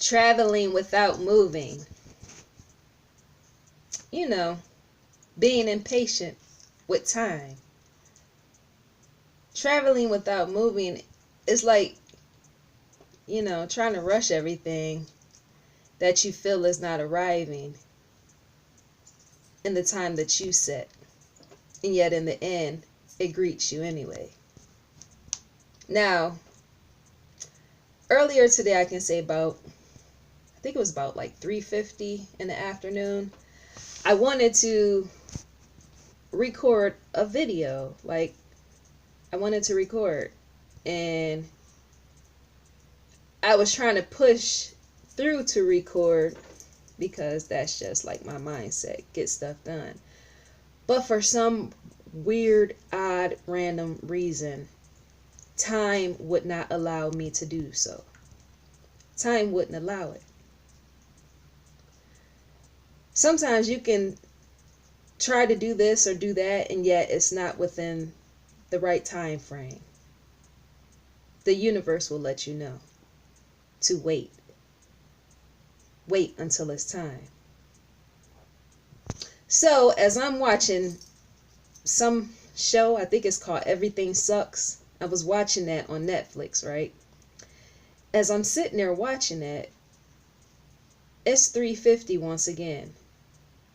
traveling without moving. You know, being impatient with time. Traveling without moving is like, trying to rush everything that you feel is not arriving in the time that you set. And yet in the end, it greets you anyway. Now, earlier today, I can say I think it was about like 3:50 in the afternoon, I wanted to record a video. Like, I wanted to record. And I was trying to push through to record because that's just like my mindset, get stuff done. But for some weird, odd, random reason, time would not allow me to do so. Time wouldn't allow it. Sometimes you can try to do this or do that, and yet it's not within the right time frame. The universe will let you know to wait. Wait until it's time. So, as I'm watching some show, I think it's called Everything Sucks. I was watching that on Netflix, right? As I'm sitting there watching that, it's 3:50 once again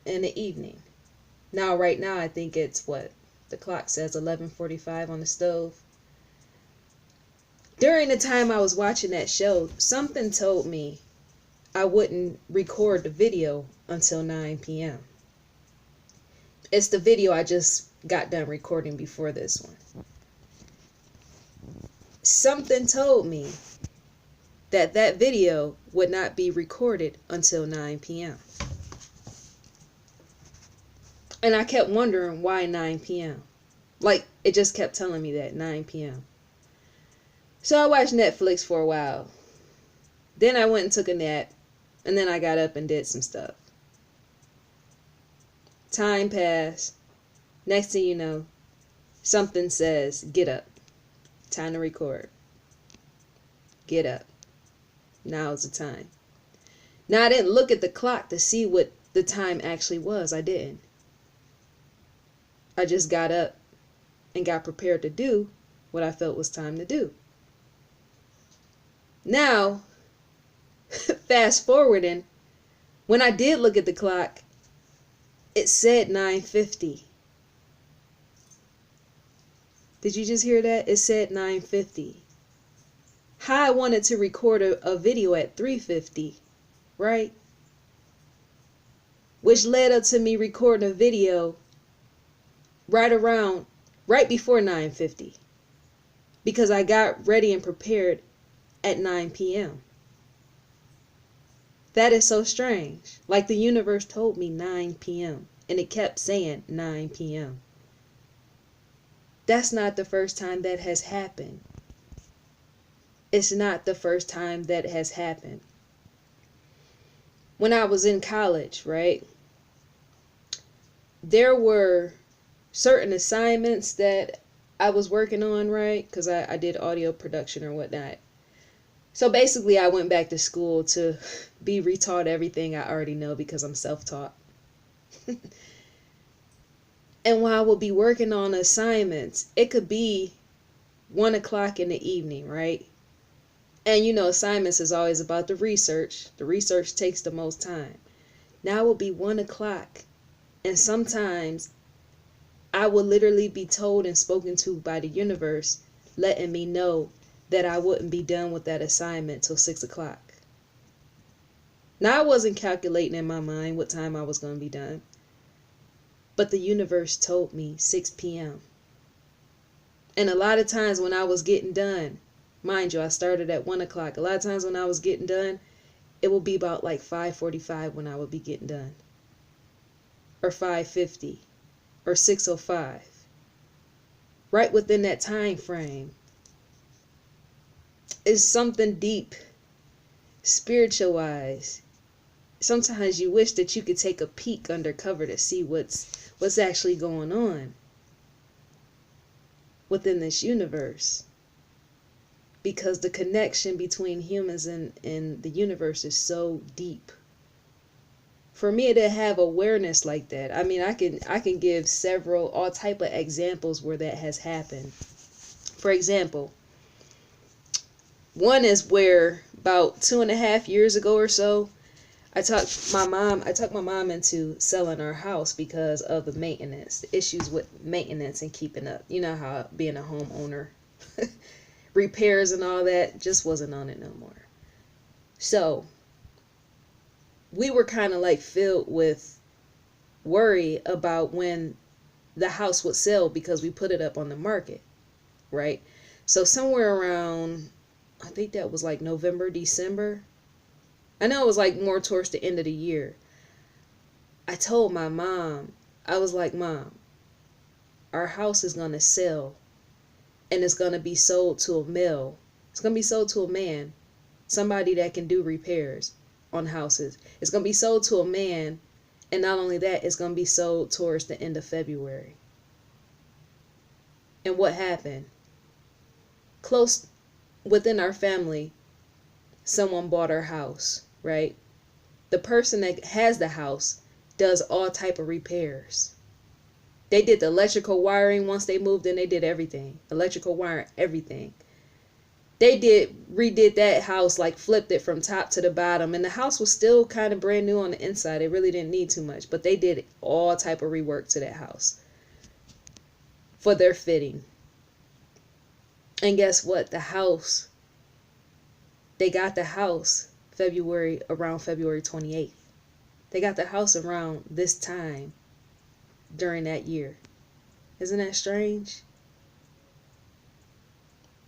in the evening. Now, right now, I think it's what the clock says, 11:45 on the stove. During the time I was watching that show, something told me I wouldn't record the video until 9 p.m. It's the video I just got done recording before this one. Something told me that video would not be recorded until 9 p.m. And I kept wondering why 9 p.m. Like, it just kept telling me that 9 p.m. So I watched Netflix for a while. Then I went and took a nap. And then I got up and did some stuff. Time passed. Next thing you know, something says, get up. Time to record. Get up. Now's the time. Now, I didn't look at the clock to see what the time actually was. I didn't. I just got up and got prepared to do what I felt was time to do. Now, fast forwarding, when I did look at the clock, it said 9:50. Did you just hear that? It said 9:50. How I wanted to record a video at 3:50, right? Which led up to me recording a video right before 9:50. Because I got ready and prepared at 9 p.m. That is so strange. Like, the universe told me 9 p.m. and it kept saying 9 p.m. That's not the first time that has happened. It's not the first time that has happened. When I was in college, right, there were certain assignments that I was working on, right, because I did audio production or whatnot. So basically, I went back to school to be retaught everything I already know because I'm self-taught. And while I would be working on assignments, it could be 1 o'clock in the evening, right? And assignments is always about the research. The research takes the most time. Now it will be 1 o'clock. And sometimes I will literally be told and spoken to by the universe, letting me know that I wouldn't be done with that assignment till 6 o'clock. Now, I wasn't calculating in my mind what time I was going to be done. But the universe told me 6 p.m. And a lot of times when I was getting done, mind you, I started at 1 o'clock. A lot of times when I was getting done, it will be about like 5:45 when I would be getting done. Or 5:50. Or 6:05. Right within that time frame is something deep, spiritual wise. Sometimes you wish that you could take a peek undercover to see what's actually going on within this universe. because the connection between humans and the universe is so deep. For me to have awareness like that, I mean, I can give several all type of examples where that has happened. For example, one is where about 2.5 years ago or so, I talked my mom into selling our house because of the maintenance, the issues with maintenance and keeping up. You know how being a homeowner, repairs and all that just wasn't on it no more. So we were kind of like filled with worry about when the house would sell because we put it up on the market, right? So somewhere around, I think that was like November, December. I know it was like more towards the end of the year. I told my mom, I was like, Mom, our house is going to sell and it's going to be sold to a mill. It's going to be sold to a man, somebody that can do repairs on houses. It's going to be sold to a man, and not only that, it's going to be sold towards the end of February. And what happened? Close within our family, someone bought our house, right? The person that has the house does all type of repairs. They did the electrical wiring once they moved in. They did everything. Electrical wiring, everything. They redid that house, like flipped it from top to the bottom. And the house was still kind of brand new on the inside. It really didn't need too much. But they did all type of rework to that house for their fitting. And guess what? They got the house around February 28th. They got the house around this time during that year. Isn't that strange?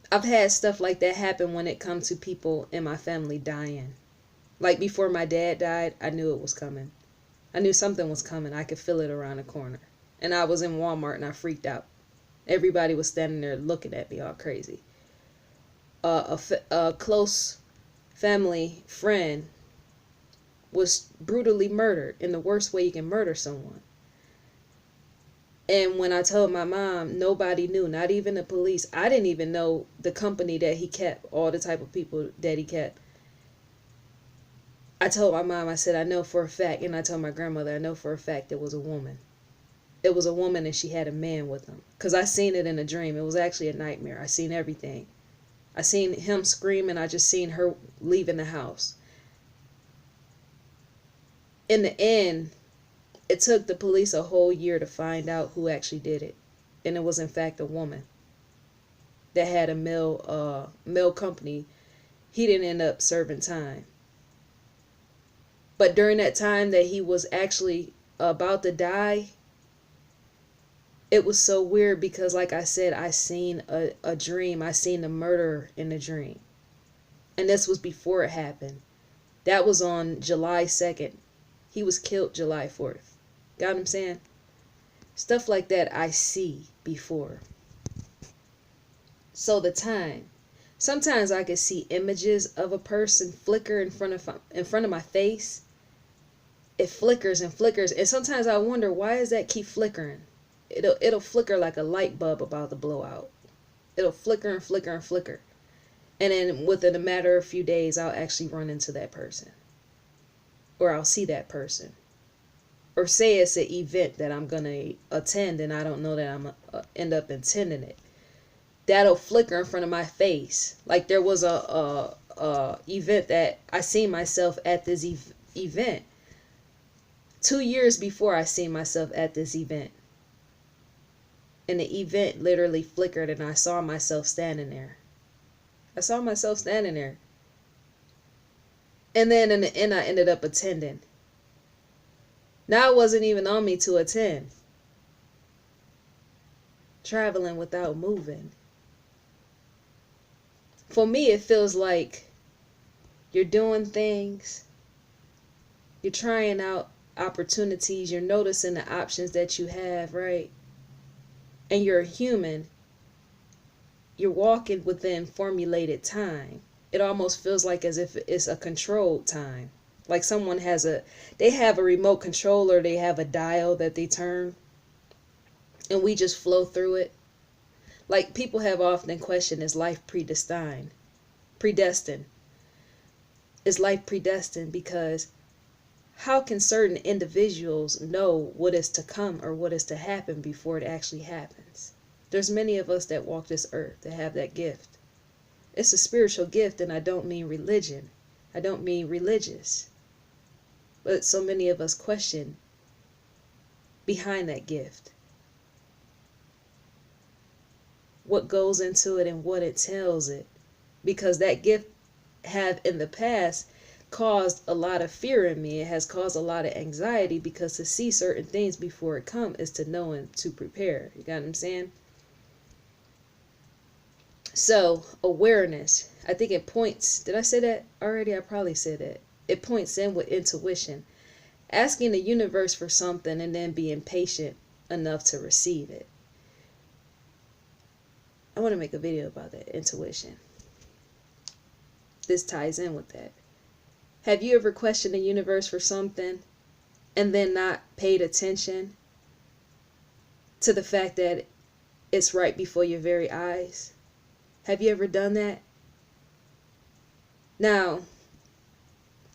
I've had stuff like that happen when it comes to people in my family dying. Like before my dad died, I knew it was coming. I knew something was coming. I could feel it around the corner. And I was in Walmart and I freaked out. Everybody was standing there looking at me all crazy. A close family friend was brutally murdered in the worst way you can murder someone. And when I told my mom, nobody knew, not even the police. I didn't even know the company that he kept, all the type of people that he kept. I told my mom, I said, I know for a fact, and I told my grandmother, I know for a fact it was a woman. It was a woman and she had a man with them. Because I seen it in a dream. It was actually a nightmare. I seen everything. I seen him scream and I just seen her leaving the house. In the end, it took the police a whole year to find out who actually did it. And it was in fact a woman that had a mill company. He didn't end up serving time. But during that time that he was actually about to die, it was so weird because like I said, I seen a dream. I seen the murder in a dream. And this was before it happened. That was on July 2nd. He was killed July 4th. Got what I'm saying? Stuff like that I see before. So the time. Sometimes I can see images of a person flicker in front of my face. It flickers and flickers. And sometimes I wonder, why does that keep flickering? It'll flicker like a light bulb about to blow out. It'll flicker and flicker and flicker. And then within a matter of a few days, I'll actually run into that person. Or I'll see that person. Or say it's an event that I'm going to attend and I don't know that I'm going to end up attending it. That'll flicker in front of my face. Like there was a event that I seen myself at this event. 2 years before I seen myself at this event. And the event literally flickered and I saw myself standing there. I saw myself standing there. And then in the end I ended up attending. Now it wasn't even on me to attend. Traveling without moving. For me, it feels like you're doing things. You're trying out opportunities. You're noticing the options that you have, right? And you're a human. You're walking within formulated time. It almost feels like as if it's a controlled time. Like someone they have a remote controller, they have a dial that they turn, and we just flow through it. Like people have often questioned, is life predestined? predestined. Is life predestined? Because how can certain individuals know what is to come or what is to happen before it actually happens? There's many of us that walk this earth that have that gift. It's a spiritual gift, and I don't mean religion. I don't mean religious. But so many of us question behind that gift. What goes into it and what it tells it. Because that gift have in the past caused a lot of fear in me. It has caused a lot of anxiety, because to see certain things before it come is to know and to prepare. You got what I'm saying? So awareness, I think it points, did I say that already? I probably said that. It points in with intuition. Asking the universe for something and then being patient enough to receive it. I want to make a video about that, intuition. This ties in with that. Have you ever questioned the universe for something and then not paid attention to the fact that it's right before your very eyes? Have you ever done that? Now,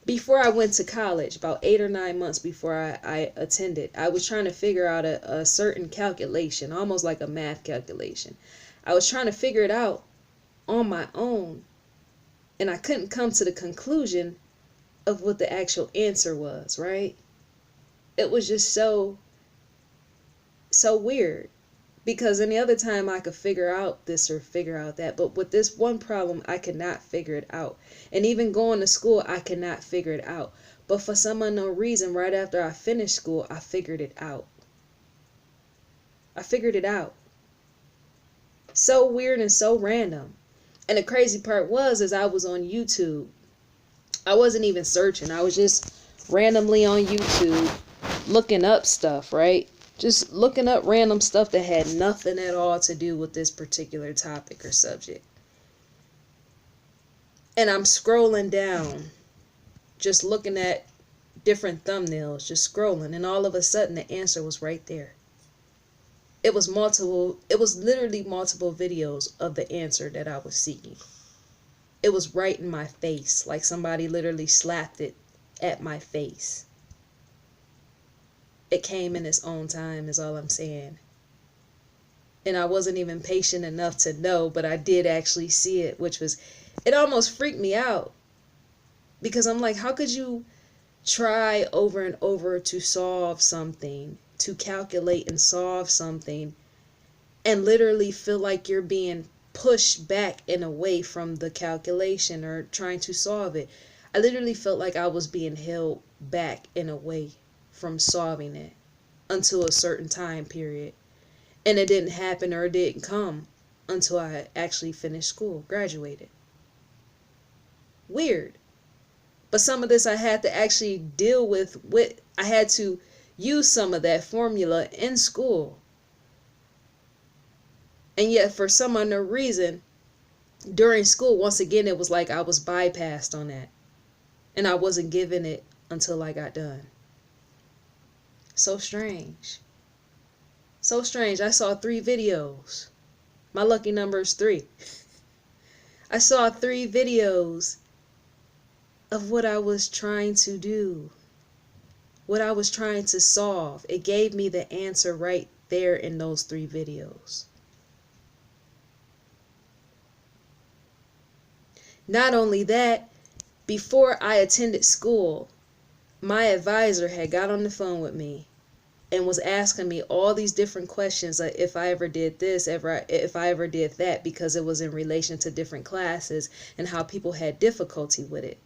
before I went to college, about 8 or 9 months before I attended, I was trying to figure out a certain calculation, almost like a math calculation. I was trying to figure it out on my own, and I couldn't come to the conclusion of what the actual answer was, right? It was just so weird. Because any other time I could figure out this or figure out that. But with this one problem, I could not figure it out. And even going to school, I could not figure it out. But for some unknown reason, right after I finished school, I figured it out. I figured it out. So weird and so random. And the crazy part is I was on YouTube. I wasn't even searching. I was just randomly on YouTube looking up stuff, right? Just looking up random stuff that had nothing at all to do with this particular topic or subject. And I'm scrolling down, just looking at different thumbnails, just scrolling. And all of a sudden, the answer was right there. It was literally multiple videos of the answer that I was seeking. It was right in my face, like somebody literally slapped it at my face. It came in its own time, is all I'm saying. And I wasn't even patient enough to know, but I did actually see it, it almost freaked me out. Because I'm like, how could you try over and over to solve something, to calculate and solve something, and literally feel like you're being pushed back and away from the calculation or trying to solve it? I literally felt like I was being held back and away from solving it until a certain time period. And it didn't happen, or it didn't come until I actually finished school, graduated. Weird. But some of this I had to actually deal with. I had to use some of that formula in school. And yet for some unknown reason, during school, once again, it was like I was bypassed on that. And I wasn't given it until I got done. So strange. So strange. I saw 3 videos. My lucky number is 3. I saw 3 videos of what I was trying to do. What I was trying to solve. It gave me the answer right there in those 3 videos. Not only that, before I attended school, my advisor had got on the phone with me and was asking me all these different questions, like if I ever did this, if I ever did that, because it was in relation to different classes and how people had difficulty with it.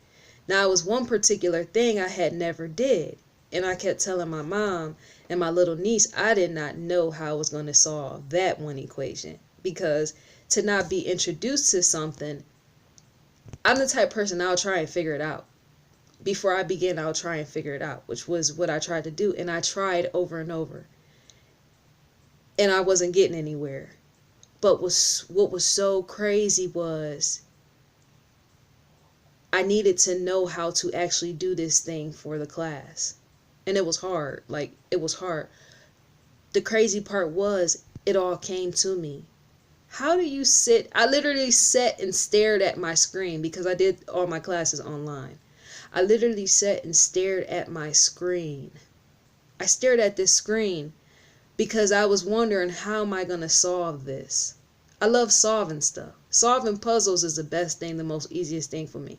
Now, it was one particular thing I had never did, and I kept telling my mom and my little niece I did not know how I was going to solve that one equation, because to not be introduced to something, I'm the type of person, I'll try and figure it out. Before I begin, I'll try and figure it out, which was what I tried to do. And I tried over and over. And I wasn't getting anywhere. But what was so crazy was I needed to know how to actually do this thing for the class. And it was hard. It was hard. The crazy part was it all came to me. How do you sit? I literally sat and stared at my screen because I did all my classes online. I literally sat and stared at my screen. I stared at this screen because I was wondering, how am I going to solve this? I love solving stuff. Solving puzzles is the best thing, the most easiest thing for me.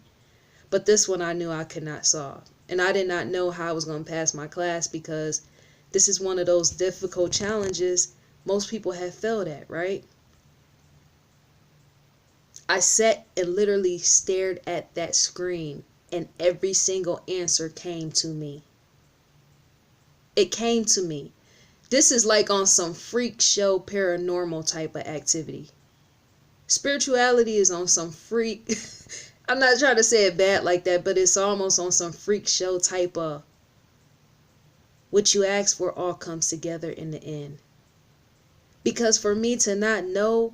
But this one I knew I could not solve. And I did not know how I was going to pass my class because this is one of those difficult challenges most people have failed at, right? I sat and literally stared at that screen and every single answer came to me. It came to me. This is like on some freak show paranormal type of activity. Spirituality is on some freak I'm not trying to say it bad like that, but it's almost on some freak show type of what you ask for all comes together in the end. Because for me to not know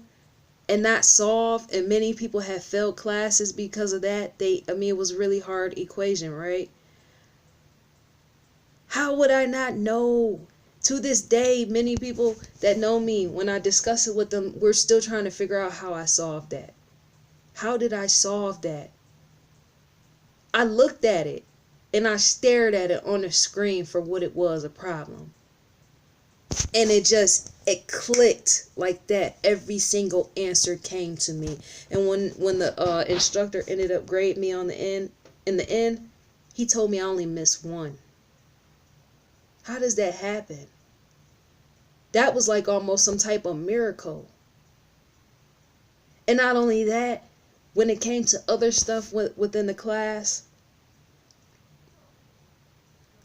and not solve, and many people have failed classes because of that, it was a really hard equation, right? How would I not know? To this day, many people that know me, when I discuss it with them, we're still trying to figure out how I solved that. How did I solve that? I looked at it and I stared at it on the screen for what it was, a problem. And it clicked like that. Every single answer came to me. And when the instructor ended up grading me in the end, he told me I only missed one. How does that happen? That was like almost some type of miracle. And not only that, when it came to other stuff within the class,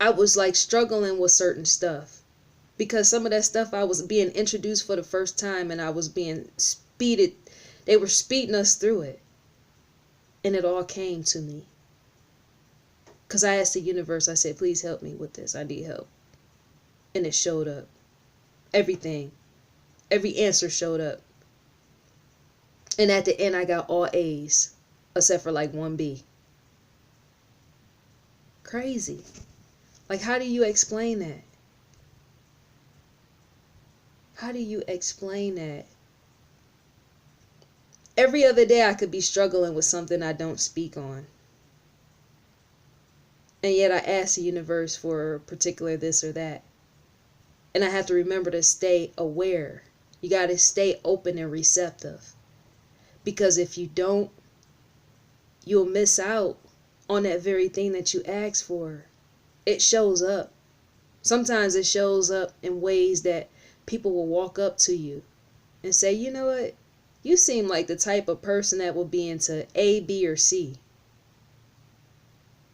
I was like struggling with certain stuff. Because some of that stuff I was being introduced for the first time and I was being speeded. They were speeding us through it. And it all came to me. Because I asked the universe, I said, please help me with this. I need help. And it showed up. Everything. Every answer showed up. And at the end, I got all A's. Except for like 1B. Crazy. Like, how do you explain that? How do you explain that? Every other day I could be struggling with something I don't speak on. And yet I ask the universe for a particular this or that. And I have to remember to stay aware. You got to stay open and receptive. Because if you don't, you'll miss out on that very thing that you asked for. It shows up. Sometimes it shows up in ways that people will walk up to you and say, you know what? You seem like the type of person that will be into A, B, or C.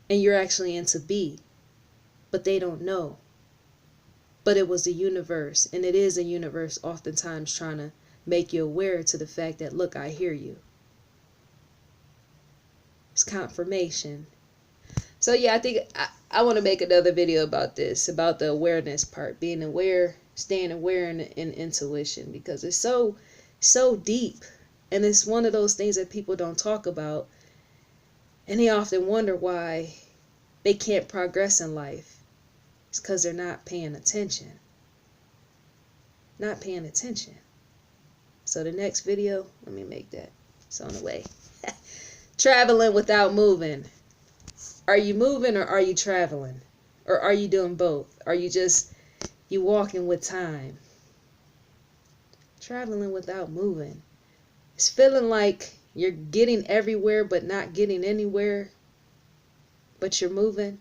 And you're actually into B. But they don't know. But it was the universe. And it is the universe oftentimes trying to make you aware to the fact that, look, I hear you. It's confirmation. So yeah, I think I want to make another video about this, about the awareness part, being aware, staying aware in intuition, because it's so deep, and it's one of those things that people don't talk about, and they often wonder why they can't progress in life. It's because they're not paying attention. Not paying attention. So the next video, let me make that. It's on the way. Traveling without moving. Are you moving or are you traveling? Or are you doing both? Are you walking with time? Traveling without moving. It's feeling like you're getting everywhere but not getting anywhere. But you're moving.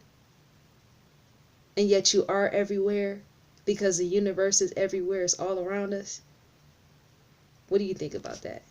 And yet you are everywhere because the universe is everywhere. It's all around us. What do you think about that?